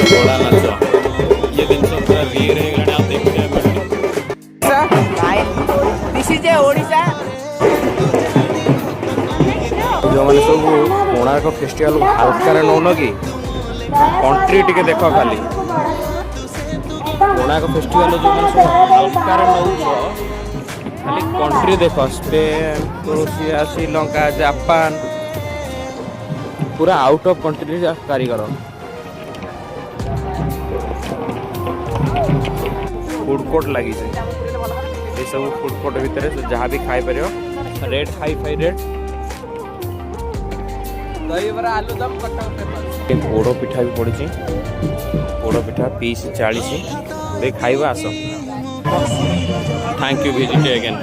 घोड़ा नाच ये दिन पूरा रियल हो गला देखते दिस इज ओडिशा जो मैंने सब कोणार्क फेस्टिवल हल्का नौन कि कंट्री टिके देख खाली कोणार्क फेस्टिवल जो मैंने सब हल्का नौ खाली कंट्री देख स्पेन क्रोएशिया श्रीलंका जापान पूरा आउट ऑफ कंट्री कारीगर फूड कोर्ट लगी ये सब फूड कोर्ट भितर जहाँ भी खाई पार rate hifi rate poda pitha भी पड़ी पोड़ पिठा पीस 40 दे खाइबा आस थैंक यू विजिट अगेन।